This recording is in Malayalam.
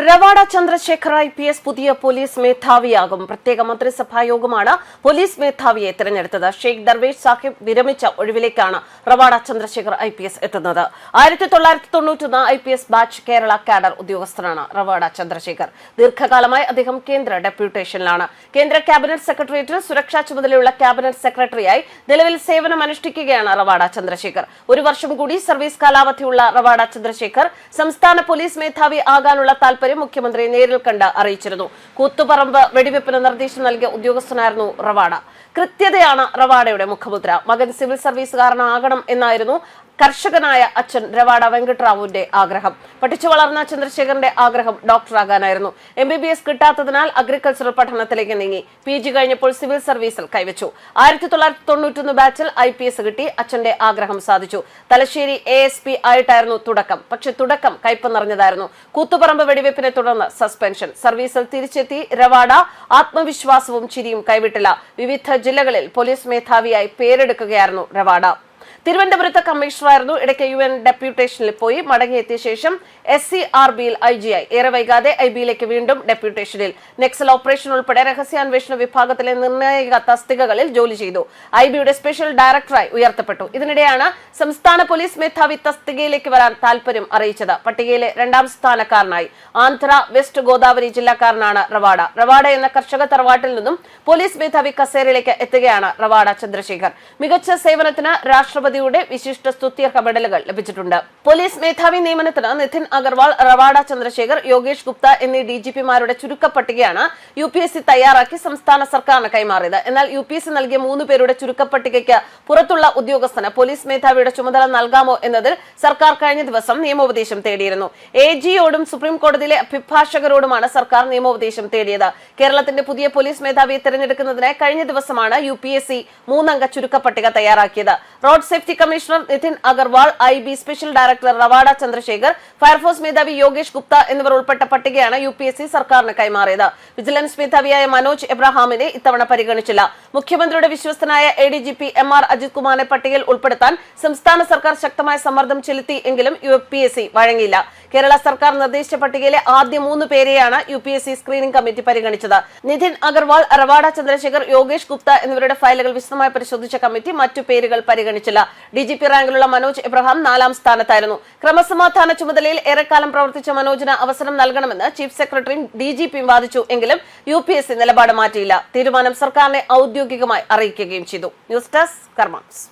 റവാഡ ചന്ദ്രശേഖർ IPS പുതിയ പോലീസ് മേധാവിയാകും. പ്രത്യേക മന്ത്രിസഭാ യോഗമാണ് പോലീസ് മേധാവിയെ തിരഞ്ഞെടുത്തത്. ഷെയ്ഖ് ദർവേഷ് സാഹിബ് വിരമിച്ച ഒഴിവിലേക്കാണ് റവാഡ ചന്ദ്രശേഖർ IPS എത്തുന്നത്. 1991 IPS ബാച്ച് കേരള കാഡർ ഉദ്യോഗസ്ഥനാണ് റവാഡ ചന്ദ്രശേഖർ. ദീർഘകാലമായി അദ്ദേഹം കേന്ദ്ര ഡെപ്യൂട്ടേഷനിലാണ്. കേന്ദ്ര ക്യാബിനറ്റ് സെക്രട്ടേറിയറ്റിൽ സുരക്ഷാ ചുമതലയുള്ള ക്യാബിനറ്റ് സെക്രട്ടറിയായി നിലവിൽ സേവനമനുഷ്ഠിക്കുകയാണ് റവാഡ ചന്ദ്രശേഖർ. ഒരു വർഷം കൂടി സർവീസ് കാലാവധിയുള്ള റവാഡ ചന്ദ്രശേഖർ സംസ്ഥാന പോലീസ് മേധാവി ആകാനുള്ള താൽപര്യം മുഖ്യമന്ത്രി നേരിൽ കണ്ട് അറിയിച്ചിരുന്നു. കൂത്തുപറമ്പ് വെടിവെപ്പിന് നിർദ്ദേശം നൽകിയ ഉദ്യോഗസ്ഥനായിരുന്നു റവാഡ. കൃത്യതയാണ് റവാഡയുടെ മുഖമുദ്ര. മകൻ സിവിൽ സർവീസുകാരനാകണം എന്നായിരുന്നു കർഷകനായ അച്ഛൻ റവാഡ വെങ്കട്ടറാവുവിന്റെ ആഗ്രഹം. പഠിച്ചു വളർന്ന ചന്ദ്രശേഖരന്റെ ആഗ്രഹം ഡോക്ടറാകാനായിരുന്നു. MBBS കിട്ടാത്തതിനാൽ അഗ്രികൾച്ചറൽ പഠനത്തിലേക്ക് നീങ്ങി. PG കഴിഞ്ഞപ്പോൾ സിവിൽ സർവീസിൽ കൈവച്ചു. 1991 ബാച്ചിൽ IPS കിട്ടി. അച്ഛന്റെ ആഗ്രഹം സാധിച്ചു. തലശ്ശേരി ASP ആയിട്ടായിരുന്നു തുടക്കം. പക്ഷെ തുടക്കം കയ്പ് നിറഞ്ഞതായിരുന്നു. കൂത്തുപറമ്പ് വെടിവെപ്പിനെ തുടർന്ന് സസ്പെൻഷൻ. സർവീസിൽ തിരിച്ചെത്തി റവാഡ ആത്മവിശ്വാസവും ചിരിയും കൈവിട്ടില്ല. വിവിധ ജില്ലകളിൽ പോലീസ് മേധാവിയായി പേരെടുക്കുകയായിരുന്നു റവാഡ. തിരുവനന്തപുരത്ത് കമ്മീഷണറായിരുന്നു. ഇടയ്ക്ക് UN ഡെപ്യൂട്ടേഷനിൽ പോയി മടങ്ങിയെത്തിയ ശേഷം SCRBയിൽ IG ആയി. ഏറെ വൈകാതെ IBയിലേക്ക് വീണ്ടും ഡെപ്യൂട്ടേഷനിൽ. നെക്സൽ ഓപ്പറേഷൻ ഉൾപ്പെടെ രഹസ്യാന്വേഷണ വിഭാഗത്തിലെ നിർണായക തസ്തികകളിൽ ജോലി ചെയ്തു. IBയുടെ സ്പെഷ്യൽ ഡയറക്ടറായി ഉയർത്തപ്പെട്ടു. ഇതിനിടെയാണ് സംസ്ഥാന പോലീസ് മേധാവി തസ്തികയിലേക്ക് വരാൻ താൽപര്യം അറിയിച്ചത്. പട്ടികയിലെ 2ാം സ്ഥാനക്കാരനായി. ആന്ധ്ര വെസ്റ്റ് ഗോദാവരി ജില്ലക്കാരനാണ് റവാഡ. റവാഡ എന്ന കർഷക തറവാട്ടിൽ നിന്നും പോലീസ് മേധാവി കസേരയിലേക്ക് എത്തുകയാണ് റവാഡ ചന്ദ്രശേഖർ. മികച്ച സേവനത്തിന് രാഷ്ട്രപതിയുടെ വിശിഷ്ട സ്തുത്യർഹ മെഡലുകൾ ലഭിച്ചിട്ടുണ്ട്. പോലീസ് മേധാവി നിയമനത്തിന് നിതിൻ അഗർവാൾ, റവാഡ ചന്ദ്രശേഖർ, യോഗേഷ് ഗുപ്ത എന്നീ DGPമാരുടെ ചുരുക്കപ്പട്ടികയാണ് UPSC തയ്യാറാക്കി സംസ്ഥാന സർക്കാരിന് കൈമാറിയത്. എന്നാൽ UPSC നൽകിയ 3 പേരുടെ ചുരുക്കപ്പട്ടികയ്ക്ക് പുറത്തുള്ള ഉദ്യോഗസ്ഥന് പോലീസ് മേധാവിയുടെ ചുമതല നൽകാമോ എന്നതിൽ സർക്കാർ കഴിഞ്ഞ ദിവസം നിയമോപദേശം തേടിയിരുന്നു. AGയോടും സുപ്രീം കോടതിയിലെ അഭിഭാഷകരോടുമാണ് സർക്കാർ നിയമോപദേശം തേടിയത്. കേരളത്തിന്റെ പുതിയ പോലീസ് മേധാവിയെ തെരഞ്ഞെടുക്കുന്നതിനായി കഴിഞ്ഞ ദിവസമാണ് UPSC 3 അംഗ ചുരുക്കപ്പട്ടിക തയ്യാറാക്കിയത്. Road safety commissioner Nitin Agarwal, IB special director Ravada Chandrashekhar, fire force മേധാവി യോഗേഷ് ഗുപ്ത എന്നിവർ ഉൾപ്പെട്ട പട്ടികയാണ് UPSC സർക്കാരിന് കൈമാറിയത്. വിജിലൻസ് മേധാവിയായ മനോജ് എബ്രഹാമിനെ ഇത്തവണ പരിഗണിച്ചില്ല. മുഖ്യമന്ത്രിയുടെ വിശ്വസ്തനായ ADGP MR അജിത് കുമാറിനെ പട്ടികയിൽ ഉൾപ്പെടുത്താൻ സംസ്ഥാന സർക്കാർ ശക്തമായ സമ്മർദ്ദം ചെലുത്തി എങ്കിലും UPSC വഴങ്ങിയില്ല. കേരള സർക്കാർ നിർദ്ദേശിച്ച പട്ടികയിലെ ആദ്യ 3 പേരെയാണ് UPSC സ്ക്രീനിംഗ് കമ്മിറ്റി പരിഗണിച്ചത്. നിതിൻ അഗർവാൾ, റവാഡ ചന്ദ്രശേഖർ, യോഗേഷ് ഗുപ്ത എന്നിവരുടെ ഫയലുകൾ വിശദമായി പരിശോധിച്ച കമ്മിറ്റി മറ്റു പേരുകൾ പരിഗണിച്ചില്ല. DGP റാങ്കിലുള്ള മനോജ് എബ്രഹാം 4ാം സ്ഥാനത്തായിരുന്നു. ക്രമസമാധാന ചുമതലയിൽ ഏറെക്കാലം പ്രവർത്തിച്ച മനോജിന് അവസരം നൽകണമെന്ന് ചീഫ് സെക്രട്ടറിയും DGPയും വാദിച്ചു എങ്കിലും UPSC നിലപാട് മാറ്റിയില്ല. തീരുമാനം സർക്കാരിനെ ഔദ്യോഗികമായി അറിയിക്കുകയും ചെയ്തു. News desk karmas.